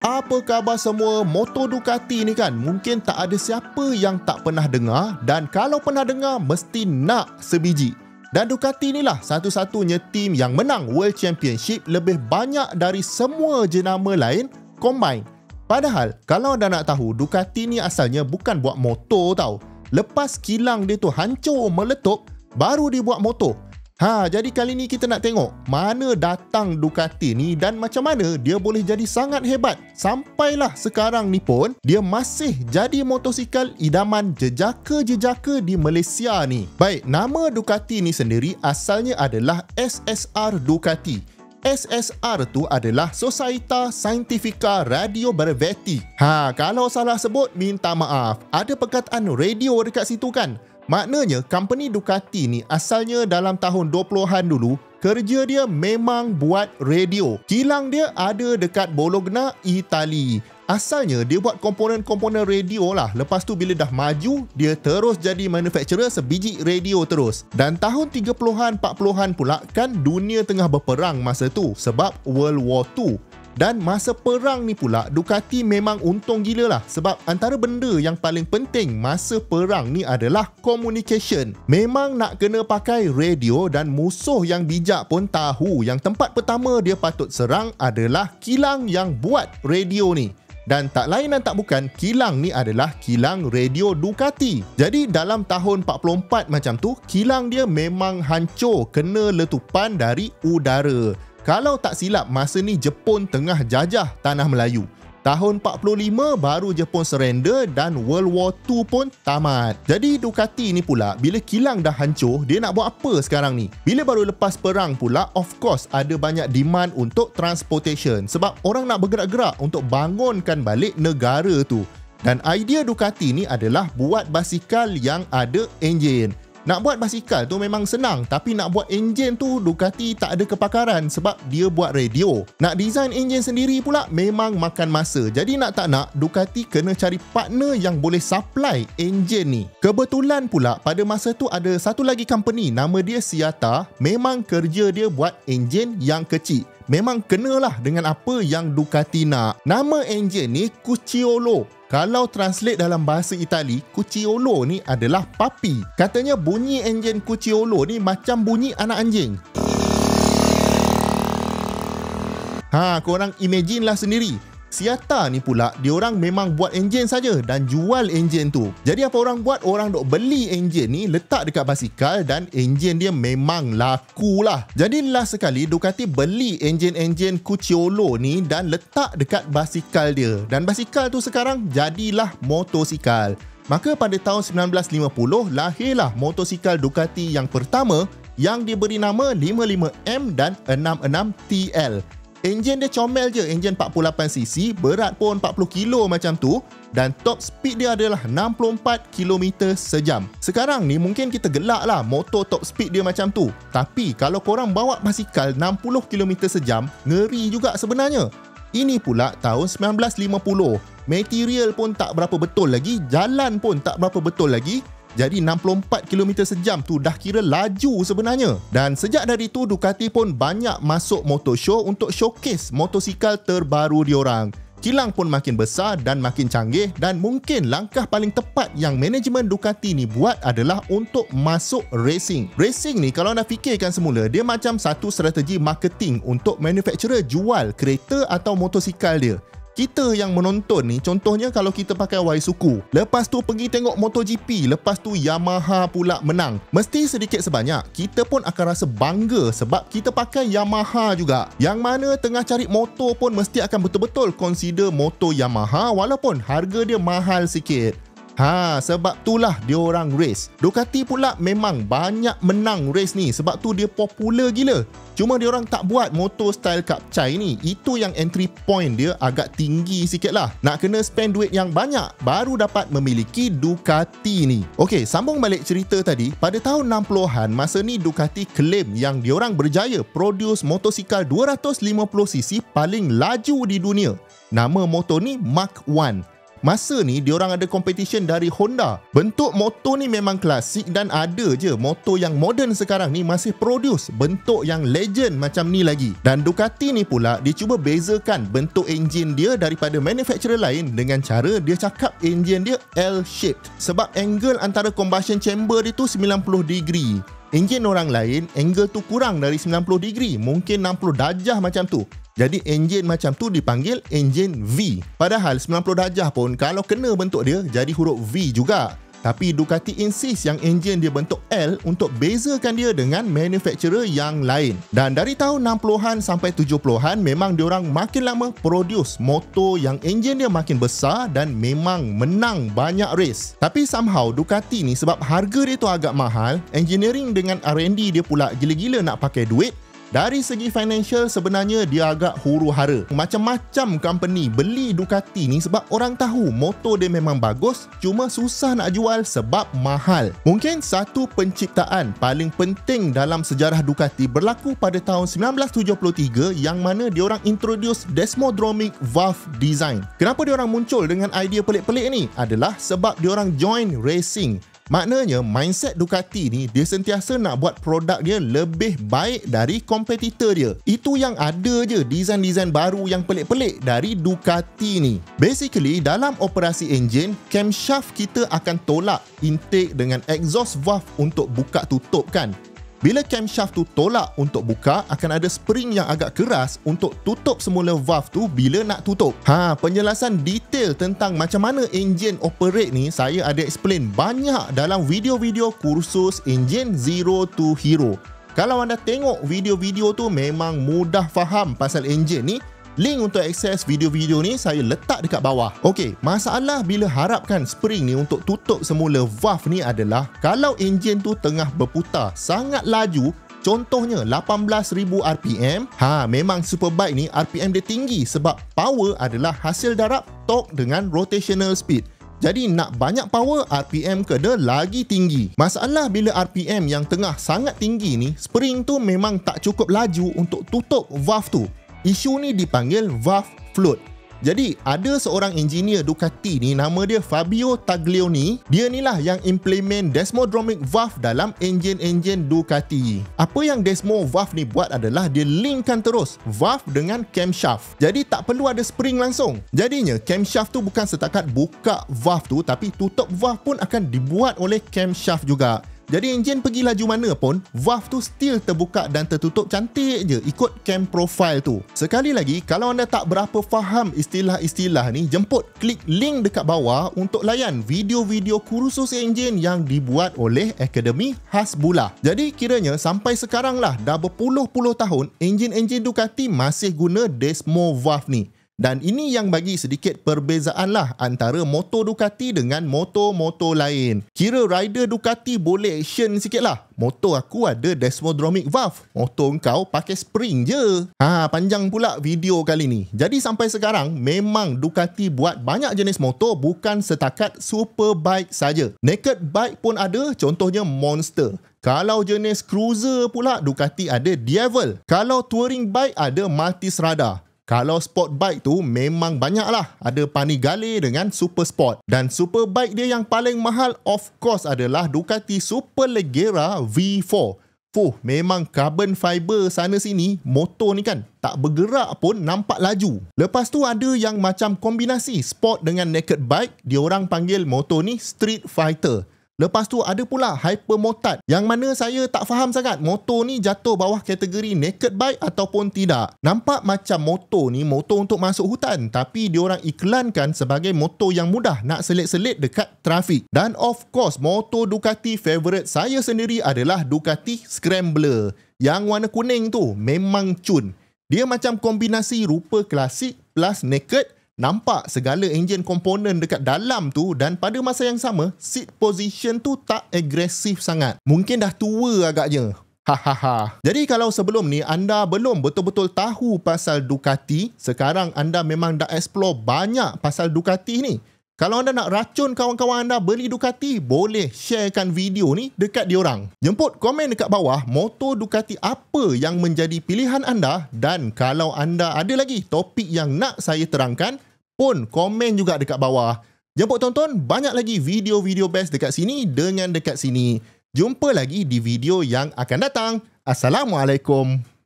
Apa khabar semua? Motor Ducati ni kan mungkin tak ada siapa yang tak pernah dengar, dan kalau pernah dengar mesti nak sebiji. Dan Ducati ni lah satu-satunya tim yang menang World Championship lebih banyak dari semua jenama lain combine. Padahal kalau anda nak tahu, Ducati ni asalnya bukan buat motor tau. Lepas kilang dia tu hancur meletup, baru dia buat motor. Jadi kali ni kita nak tengok mana datang Ducati ni dan macam mana dia boleh jadi sangat hebat. Sampailah sekarang ni pun dia masih jadi motosikal idaman jejaka-jejaka di Malaysia ni. Baik, nama Ducati ni sendiri asalnya adalah SSR Ducati. SSR tu adalah Società Scientifica Radio Brevetti. Kalau salah sebut minta maaf. Ada perkataan radio dekat situ kan? Maknanya company Ducati ni asalnya dalam tahun 20-an dulu, kerja dia memang buat radio. Kilang dia ada dekat Bologna, Itali. Asalnya dia buat komponen-komponen radio lah. Lepas tu bila dah maju, dia terus jadi manufacturer sebiji radio terus. Dan tahun 30-an, 40-an pula kan dunia tengah berperang masa tu sebab World War II. Dan masa perang ni pula Ducati memang untung gila lah, sebab antara benda yang paling penting masa perang ni adalah communication. Memang nak kena pakai radio, dan musuh yang bijak pun tahu yang tempat pertama dia patut serang adalah kilang yang buat radio ni. Dan tak lain dan tak bukan, kilang ni adalah kilang radio Ducati. Jadi dalam tahun 44 macam tu, kilang dia memang hancur kena letupan dari udara. Kalau tak silap, masa ni Jepun tengah jajah tanah Melayu. Tahun 45 baru Jepun surrender dan World War II pun tamat. Jadi Ducati ni pula, bila kilang dah hancur, dia nak buat apa sekarang ni? Bila baru lepas perang pula, of course ada banyak demand untuk transportation. Sebab orang nak bergerak-gerak untuk bangunkan balik negara tu. Dan idea Ducati ni adalah buat basikal yang ada enjin. Nak buat basikal tu memang senang, tapi nak buat enjin tu Ducati tak ada kepakaran sebab dia buat radio. Nak design enjin sendiri pula memang makan masa. Jadi nak tak nak, Ducati kena cari partner yang boleh supply enjin ni. Kebetulan pula pada masa tu ada satu lagi company, nama dia Ciata. Memang kerja dia buat enjin yang kecil. Memang kenalah dengan apa yang Ducati nak. Nama enjin ni Cucciolo. Kalau translate dalam bahasa Itali, Cucciolo ni adalah papi. Katanya bunyi enjin Cucciolo ni macam bunyi anak anjing. Korang imagine lah sendiri. Ciata ni pula, diorang memang buat enjin saja dan jual enjin tu. Jadi apa orang buat? Orang dok beli enjin ni, letak dekat basikal, dan enjin dia memang laku lah. Jadi last sekali Ducati beli enjin-enjin Cucciolo ni dan letak dekat basikal dia. Dan basikal tu sekarang jadilah motosikal. Maka pada tahun 1950 lahirlah motosikal Ducati yang pertama yang diberi nama 55M dan 66TL. Enjin dia comel je, enjin 48cc, berat pun 40 kilo macam tu, dan top speed dia adalah 64km sejam. Sekarang ni mungkin kita gelak lah motor top speed dia macam tu, tapi kalau korang bawa basikal 60km sejam, ngeri juga sebenarnya. Ini pula tahun 1950, material pun tak berapa betul lagi, jalan pun tak berapa betul lagi. Jadi 64km sejam tu dah kira laju sebenarnya. Dan sejak dari tu Ducati pun banyak masuk motor show untuk showcase motosikal terbaru diorang. Kilang pun makin besar dan makin canggih, dan mungkin langkah paling tepat yang manajemen Ducati ni buat adalah untuk masuk racing. Racing ni kalau anda fikirkan semula, dia macam satu strategi marketing untuk manufacturer jual kereta atau motosikal dia. Kita yang menonton ni, contohnya kalau kita pakai Waisuku, lepas tu pergi tengok MotoGP, lepas tu Yamaha pula menang, mesti sedikit sebanyak kita pun akan rasa bangga sebab kita pakai Yamaha juga. Yang mana tengah cari motor pun mesti akan betul-betul consider motor Yamaha walaupun harga dia mahal sikit. Sebab itulah dia orang race. Ducati pula memang banyak menang race ni, sebab tu dia popular gila. Cuma dia orang tak buat motor style Kapcai ni. Itu yang entry point dia agak tinggi sikit lah. Nak kena spend duit yang banyak baru dapat memiliki Ducati ni. Okey, sambung balik cerita tadi. Pada tahun 60-an, masa ni Ducati claim yang dia orang berjaya produce motosikal 250cc paling laju di dunia. Nama motor ni Mark 1. Masa ni diorang ada competition dari Honda. Bentuk motor ni memang klasik dan ada je motor yang moden sekarang ni masih produce bentuk yang legend macam ni lagi. Dan Ducati ni pula dia cuba bezakan bentuk enjin dia daripada manufacturer lain dengan cara dia cakap enjin dia L-shaped. Sebab angle antara combustion chamber dia tu 90 degree. Enjin orang lain, angle tu kurang dari 90 degree, mungkin 60 darjah macam tu. Jadi enjin macam tu dipanggil enjin V. Padahal 90 darjah pun kalau kena bentuk dia jadi huruf V juga. Tapi Ducati insist yang enjin dia bentuk L untuk bezakan dia dengan manufacturer yang lain. Dan dari tahun 60-an sampai 70-an memang diorang makin lama produce motor yang enjin dia makin besar dan memang menang banyak race. Tapi somehow Ducati ni sebab harga dia tu agak mahal, engineering dengan R&D dia pula gila-gila nak pakai duit. Dari segi financial sebenarnya dia agak huru-hara. Macam-macam company beli Ducati ni sebab orang tahu motor dia memang bagus, cuma susah nak jual sebab mahal. Mungkin satu penciptaan paling penting dalam sejarah Ducati berlaku pada tahun 1973 yang mana diorang introduce Desmodromic Valve design. Kenapa diorang muncul dengan idea pelik-pelik ni? Adalah sebab diorang join racing. Maknanya mindset Ducati ni dia sentiasa nak buat produk dia lebih baik dari kompetitor dia. Itu yang ada je design-design baru yang pelik-pelik dari Ducati ni. Basically dalam operasi enjin, camshaft kita akan tolak intake dengan exhaust valve untuk buka tutup kan. Bila camshaft tu tolak untuk buka, akan ada spring yang agak keras untuk tutup semula valve tu bila nak tutup. Penjelasan detail tentang macam mana enjin operate ni saya ada explain banyak dalam video-video kursus Engine Zero to Hero. Kalau anda tengok video-video tu memang mudah faham pasal enjin ni. Link untuk akses video-video ni saya letak dekat bawah. Okey, masalah bila harapkan spring ni untuk tutup semula valve ni adalah kalau enjin tu tengah berputar sangat laju, contohnya 18,000 RPM, memang Superbike ni RPM dia tinggi sebab power adalah hasil darab torque dengan rotational speed. Jadi nak banyak power, RPM kena lagi tinggi. Masalah bila RPM yang tengah sangat tinggi ni, spring tu memang tak cukup laju untuk tutup valve tu. Isu ni dipanggil valve float. Jadi ada seorang engineer Ducati ni nama dia Fabio Taglioni. Dia ni lah yang implement Desmodromic valve dalam enjin-enjin Ducati. Apa yang Desmo valve ni buat adalah dia linkkan terus valve dengan camshaft. Jadi tak perlu ada spring langsung. Jadinya camshaft tu bukan setakat buka valve tu, tapi tutup valve pun akan dibuat oleh camshaft juga. Jadi enjin pergi laju mana pun, valve tu still terbuka dan tertutup cantik je ikut cam profile tu. Sekali lagi, kalau anda tak berapa faham istilah-istilah ni, jemput klik link dekat bawah untuk layan video-video kursus enjin yang dibuat oleh Akademi Hasbulla. Jadi kiranya sampai sekarang lah dah berpuluh-puluh tahun enjin-enjin Ducati masih guna Desmo valve ni. Dan ini yang bagi sedikit perbezaan lah antara motor Ducati dengan motor-motor lain. Kira rider Ducati boleh action sikit lah. Motor aku ada Desmodromic valve, motor kau pakai spring je. Panjang pula video kali ni. Jadi sampai sekarang memang Ducati buat banyak jenis motor, bukan setakat Superbike saja. Naked bike pun ada, contohnya Monster. Kalau jenis cruiser pula Ducati ada Devil. Kalau touring bike ada Multistrada. Kalau sport bike tu memang banyak lah. Ada Panigale dengan Super Sport. Dan Superbike dia yang paling mahal of course adalah Ducati Superleggera V4. Memang carbon fiber sana sini. Motor ni kan tak bergerak pun nampak laju. Lepas tu ada yang macam kombinasi sport dengan naked bike. Diorang panggil motor ni Street Fighter. Lepas tu ada pula Hypermotard, yang mana saya tak faham sangat motor ni jatuh bawah kategori naked bike ataupun tidak. Nampak macam motor ni motor untuk masuk hutan, tapi diorang iklankan sebagai motor yang mudah nak selit-selit dekat trafik. Dan of course motor Ducati favourite saya sendiri adalah Ducati Scrambler. Yang warna kuning tu memang cun. Dia macam kombinasi rupa klasik plus naked. Nampak segala enjin komponen dekat dalam tu, dan pada masa yang sama seat position tu tak agresif sangat. Mungkin dah tua agaknya. Jadi kalau sebelum ni anda belum betul-betul tahu pasal Ducati, sekarang anda memang dah explore banyak pasal Ducati ni. Kalau anda nak racun kawan-kawan anda beli Ducati, boleh sharekan video ni dekat diorang. Jemput komen dekat bawah motor Ducati apa yang menjadi pilihan anda, dan kalau anda ada lagi topik yang nak saya terangkan, pun komen juga dekat bawah. Jemput tonton banyak lagi video-video best dekat sini dengan dekat sini. Jumpa lagi di video yang akan datang. Assalamualaikum.